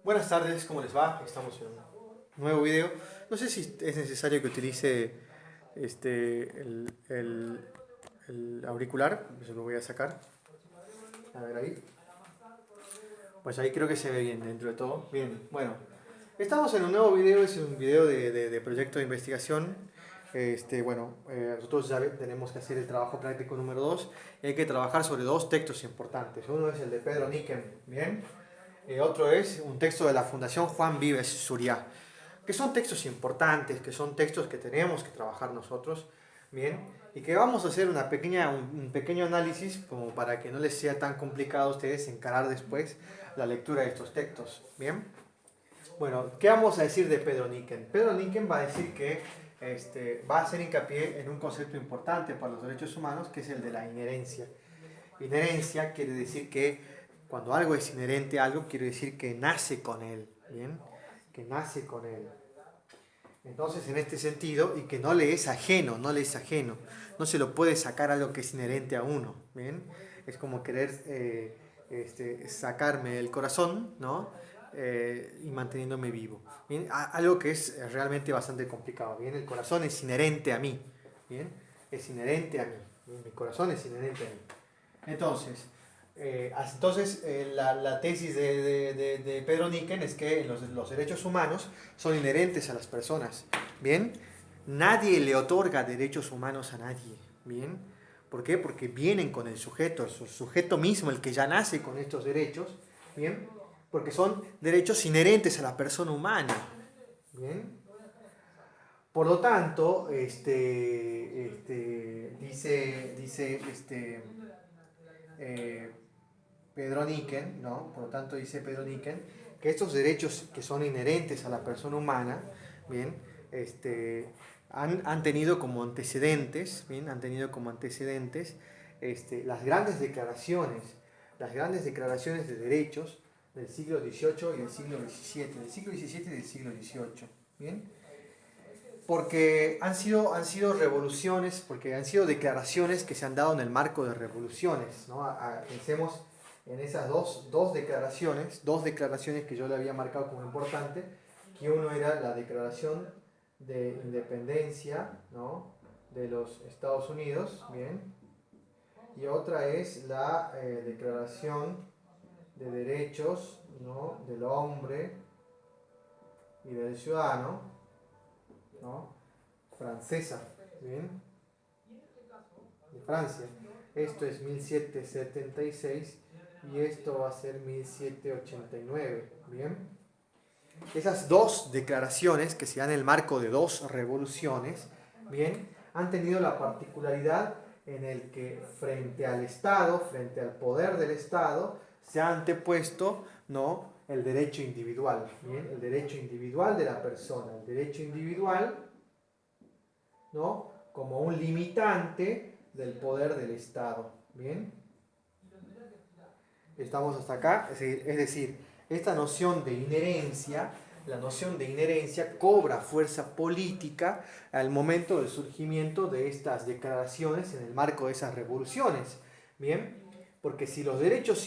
Buenas tardes, ¿cómo les va? Estamos en un nuevo video. No sé si es necesario que utilice el auricular, eso lo voy a sacar. A ver ahí. Pues ahí creo que se ve bien dentro de todo. Bien, bueno. Estamos en un nuevo video, es un video de proyecto de investigación. Nosotros tenemos que hacer el trabajo práctico número 2 y hay que trabajar sobre dos textos importantes. Uno es el de Pedro Niken, ¿bien? Otro es un texto de la Fundación Juan Vives Suriá, que son textos importantes, que son textos que tenemos que trabajar nosotros, ¿bien? Y que vamos a hacer un pequeño análisis como para que no les sea tan complicado a ustedes encarar después la lectura de estos textos, ¿bien? Bueno, ¿qué vamos a decir de Pedro Niken? Pedro Niken va a decir que va a hacer hincapié en un concepto importante para los derechos humanos, que es el de la inherencia. Inherencia quiere decir que cuando algo es inherente a algo, quiere decir que nace con él, ¿bien? Que nace con él. Entonces, en este sentido, y que no le es ajeno, no le es ajeno, no se lo puede sacar algo que es inherente a uno, ¿bien? Es como querer sacarme el corazón, ¿no? Y manteniéndome vivo, ¿bien? Algo que es realmente bastante complicado, ¿bien? El corazón es inherente a mí, ¿bien? Es inherente a mí, ¿bien? Mi corazón es inherente a mí. La tesis de Pedro Niken es que los derechos humanos son inherentes a las personas, ¿bien? Nadie le otorga derechos humanos a nadie, ¿bien? ¿Por qué? Porque vienen con el sujeto mismo, el que ya nace con estos derechos, ¿bien? Porque son derechos inherentes a la persona humana, ¿bien? Por lo tanto, eh, Pedro Niken, ¿no? Por lo tanto dice Pedro Niken, que estos derechos que son inherentes a la persona humana, ¿bien? Han tenido como antecedentes, ¿bien? Han tenido como antecedentes las grandes declaraciones de derechos del siglo XVIII y del siglo XVII, del siglo XVII y del siglo XVIII, ¿bien? Porque han sido revoluciones, porque han sido declaraciones que se han dado en el marco de revoluciones, ¿no? Pensemos en esas dos declaraciones que yo le había marcado como importante, que uno era la declaración de independencia, ¿no? De los Estados Unidos, ¿bien? Y otra es la declaración de derechos, ¿no? Del hombre y del ciudadano, ¿no? Francesa, ¿bien? De Francia. Esto es 1776 y esto va a ser 1789, ¿bien? Esas dos declaraciones que se dan en el marco de dos revoluciones, ¿bien? Han tenido la particularidad en el que frente al Estado, frente al poder del Estado, se ha antepuesto, ¿no? El derecho individual, ¿bien? El derecho individual de la persona, el derecho individual, ¿no? Como un limitante del poder del Estado, ¿bien? Estamos hasta acá, es decir, esta noción de inherencia, la noción de inherencia cobra fuerza política al momento del surgimiento de estas declaraciones en el marco de esas revoluciones, ¿bien? Porque si los derechos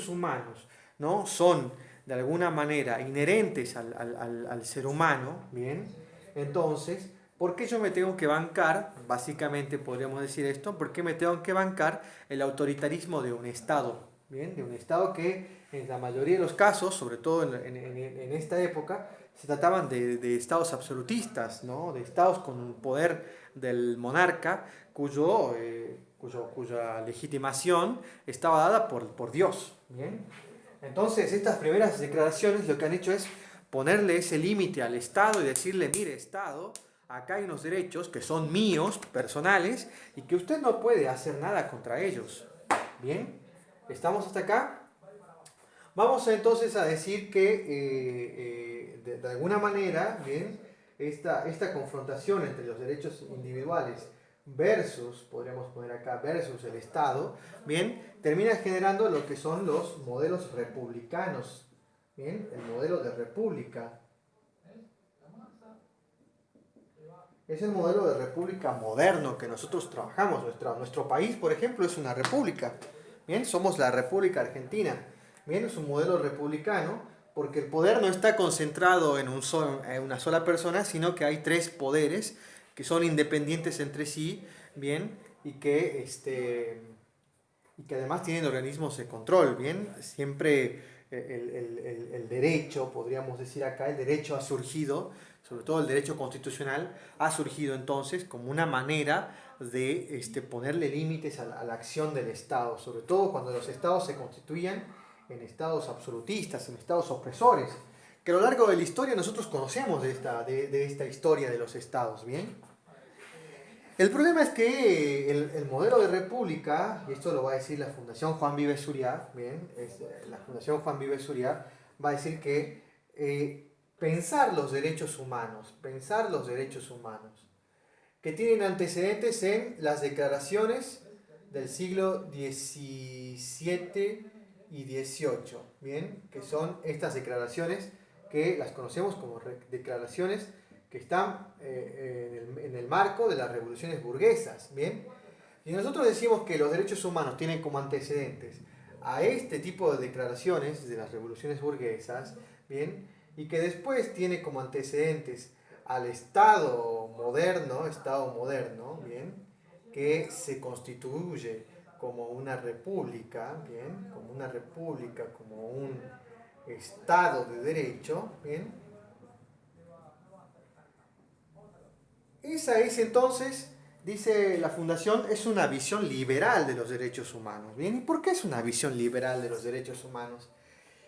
humanos, ¿no? Son de alguna manera inherentes al ser humano, ¿bien? Entonces, ¿por qué yo me tengo que bancar, básicamente podríamos decir esto, por qué me tengo que bancar el autoritarismo de un Estado? ¿Bien? De un Estado que en la mayoría de los casos, sobre todo en esta época, se trataban de estados absolutistas, ¿no? De estados con un poder del monarca cuya legitimación estaba dada por Dios. ¿Bien? Entonces, estas primeras declaraciones lo que han hecho es ponerle ese límite al Estado y decirle, mire, Estado, acá hay unos derechos que son míos, personales, y que usted no puede hacer nada contra ellos. ¿Bien? ¿Estamos hasta acá? Vamos entonces a decir que de alguna manera, ¿bien? Esta confrontación entre los derechos individuales versus, podríamos poner acá, versus el Estado, ¿bien? Termina generando lo que son los modelos republicanos, ¿bien? El modelo de república. Es el modelo de república moderno que nosotros trabajamos. Nuestro país, por ejemplo, es una república. Bien, somos la República Argentina. Bien, es un modelo republicano porque el poder no está concentrado en en una sola persona, sino que hay tres poderes que son independientes entre sí, ¿bien? Y que además tienen organismos de control, ¿bien? Siempre el derecho, podríamos decir acá, el derecho ha surgido, sobre todo el derecho constitucional, ha surgido entonces como una manera de ponerle límites a la acción del Estado, sobre todo cuando los Estados se constituían en Estados absolutistas, en Estados opresores, que a lo largo de la historia nosotros conocemos de esta historia de los Estados, ¿bien? El problema es que el modelo de república, y esto lo va a decir la Fundación Juan Vives Zuriá, bien, la Fundación Juan Vives Zuriá va a decir que pensar los derechos humanos, que tienen antecedentes en las declaraciones del siglo XVII y XVIII, bien, que son estas declaraciones que las conocemos como declaraciones que están en el marco de las revoluciones burguesas, ¿bien? Y nosotros decimos que los derechos humanos tienen como antecedentes a este tipo de declaraciones de las revoluciones burguesas, ¿bien? Y que después tiene como antecedentes al Estado moderno, ¿bien? Que se constituye como una república, ¿bien? Como una república, como un Estado de derecho, ¿bien? Esa es entonces, dice la Fundación, es una visión liberal de los derechos humanos. ¿Bien? ¿Y por qué es una visión liberal de los derechos humanos?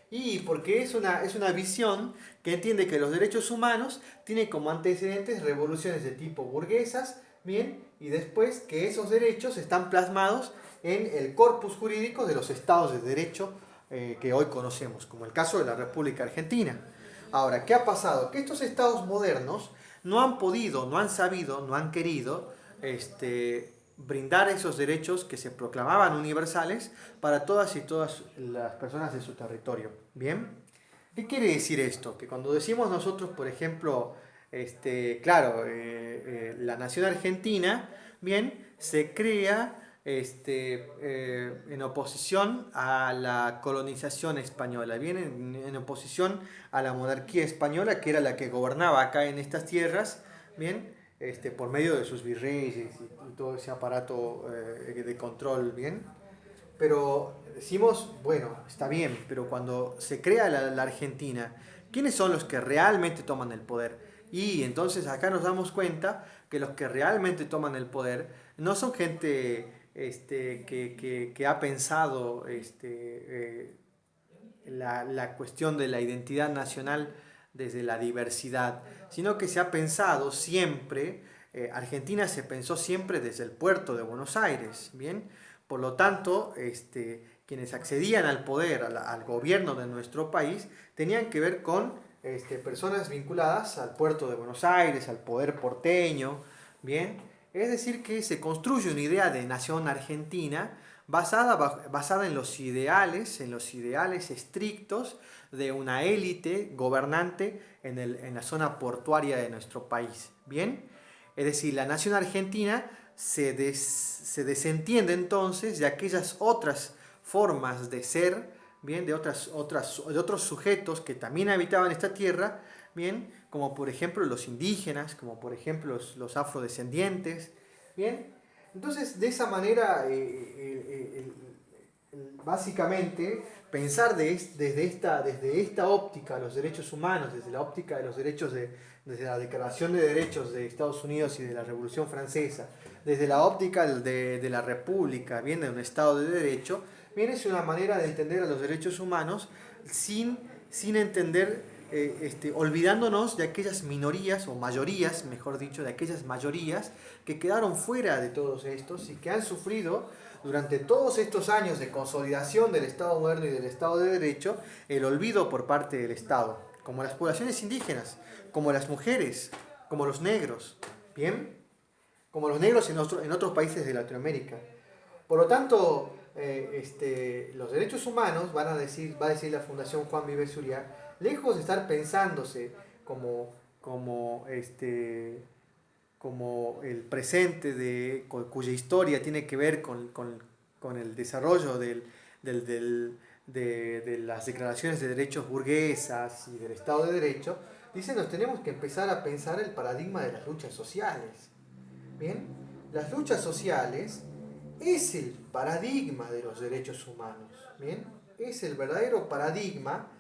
Y porque es una visión que entiende que los derechos humanos tienen como antecedentes revoluciones de tipo burguesas, ¿bien? Y después que esos derechos están plasmados en el corpus jurídico de los estados de derecho que hoy conocemos, como el caso de la República Argentina. Ahora, ¿qué ha pasado? Que estos estados modernos no han podido, no han sabido, no han querido brindar esos derechos que se proclamaban universales para todas y todas las personas de su territorio. ¿Bien? ¿Qué quiere decir esto? Que cuando decimos nosotros, por ejemplo, claro, la nación argentina, bien, se crea en oposición a la colonización española, bien, en oposición a la monarquía española, que era la que gobernaba acá en estas tierras, bien, por medio de sus virreyes y todo ese aparato de control, bien. Pero decimos, bueno, está bien, pero cuando se crea la Argentina, ¿quiénes son los que realmente toman el poder? Y entonces acá nos damos cuenta que los que realmente toman el poder no son gente que ha pensado la cuestión de la identidad nacional desde la diversidad, sino que se ha pensado siempre, Argentina se pensó siempre desde el puerto de Buenos Aires, ¿bien? Por lo tanto, quienes accedían al poder, al gobierno de nuestro país, tenían que ver con personas vinculadas al puerto de Buenos Aires, al poder porteño, ¿bien? Es decir, que se construye una idea de nación argentina basada en los ideales estrictos de una élite gobernante en la zona portuaria de nuestro país. ¿Bien? Es decir, la nación argentina se desentiende entonces de aquellas otras formas de ser, ¿bien? De otros sujetos que también habitaban esta tierra, ¿bien? Como por ejemplo los indígenas, como por ejemplo los afrodescendientes, ¿bien? Entonces, de esa manera, básicamente, pensar desde esta óptica los derechos humanos, desde la óptica de los derechos desde la Declaración de Derechos de Estados Unidos y de la Revolución Francesa, desde la óptica de la República, bien, de un Estado de Derecho, bien, es una manera de entender a los derechos humanos sin entender, olvidándonos de aquellas minorías, o mayorías, mejor dicho, de aquellas mayorías que quedaron fuera de todos estos y que han sufrido durante todos estos años de consolidación del Estado moderno y del Estado de Derecho el olvido por parte del Estado, como las poblaciones indígenas, como las mujeres, como los negros, ¿bien? Como los negros en otros países de Latinoamérica. Por lo tanto, los derechos humanos, va a decir la Fundación Juan Vives Zuriá, lejos de estar pensándose como el presente cuya historia tiene que ver con el desarrollo de las declaraciones de derechos burguesas y del Estado de Derecho, dice nos tenemos que empezar a pensar el paradigma de las luchas sociales. Bien, las luchas sociales es el paradigma de los derechos humanos. Bien, es el verdadero paradigma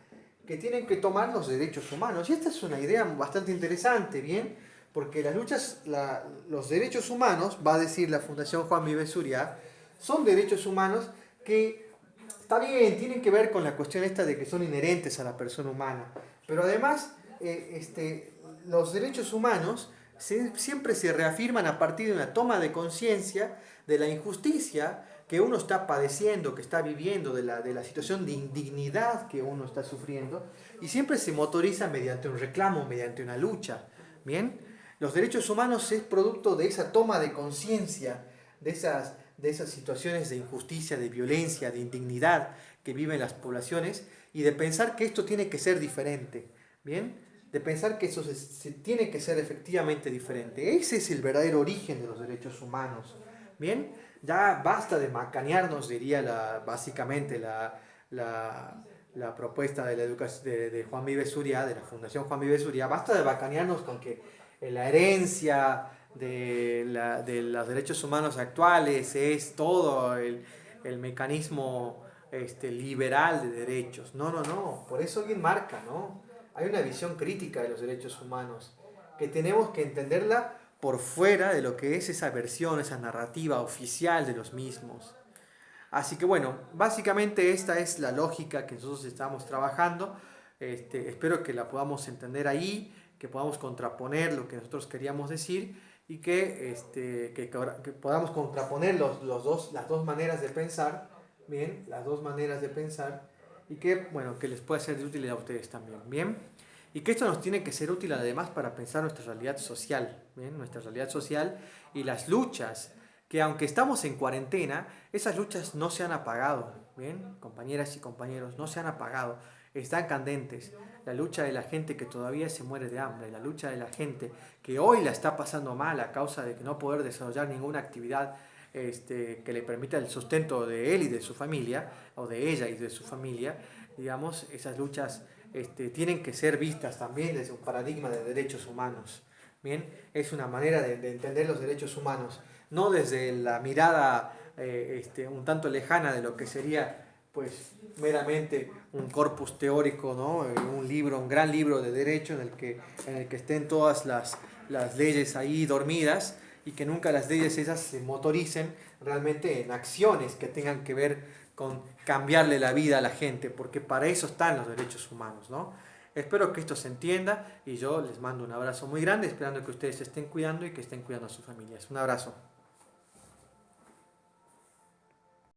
que tienen que tomar los derechos humanos. Y esta es una idea bastante interesante, ¿bien? Porque las luchas, los derechos humanos, va a decir la Fundación Juan Vives Zuria, son derechos humanos que, está bien, tienen que ver con la cuestión esta de que son inherentes a la persona humana, pero además los derechos humanos siempre se reafirman a partir de una toma de conciencia de la injusticia que uno está padeciendo, que está viviendo, de la situación de indignidad que uno está sufriendo, y siempre se motoriza mediante un reclamo, mediante una lucha. ¿Bien? Los derechos humanos es producto de esa toma de conciencia, de esas situaciones de injusticia, de violencia, de indignidad que viven las poblaciones, y de pensar que esto tiene que ser diferente. ¿Bien? De pensar que eso se tiene que ser efectivamente diferente. Ese es el verdadero origen de los derechos humanos. ¿Bien? Ya basta de macanearnos, diría básicamente la propuesta de la educación de Juan Vives Zuria, de la Fundación Juan Vives Zuria. Basta de macanearnos con que la herencia de los derechos humanos actuales es todo el mecanismo liberal de derechos. No, no, no. Por eso alguien marca, ¿no? Hay una visión crítica de los derechos humanos que tenemos que entenderla por fuera de lo que es esa versión, esa narrativa oficial de los mismos. Así que bueno, básicamente esta es la lógica que nosotros estamos trabajando. Espero que la podamos entender ahí, que podamos contraponer lo que nosotros queríamos decir y que podamos contraponer las dos maneras de pensar, bien, las dos maneras de pensar y que, bueno, que les pueda ser de útil a ustedes también, bien. Y que esto nos tiene que ser útil además para pensar nuestra realidad social, ¿bien? Nuestra realidad social y las luchas, que aunque estamos en cuarentena, esas luchas no se han apagado, ¿bien? Compañeras y compañeros, no se han apagado, están candentes. La lucha de la gente que todavía se muere de hambre, la lucha de la gente que hoy la está pasando mal a causa de que no poder desarrollar ninguna actividad que le permita el sustento de él y de su familia, o de ella y de su familia, digamos, esas luchas tienen que ser vistas también desde un paradigma de derechos humanos. Bien, es una manera de entender los derechos humanos, no desde la mirada un tanto lejana de lo que sería pues meramente un corpus teórico, ¿no? Un libro, un gran libro de derecho en el que estén todas las leyes ahí dormidas y que nunca las leyes esas se motoricen realmente en acciones que tengan que ver con cambiarle la vida a la gente, porque para eso están los derechos humanos, ¿no? Espero que esto se entienda y yo les mando un abrazo muy grande, esperando que ustedes se estén cuidando y que estén cuidando a sus familias. Un abrazo.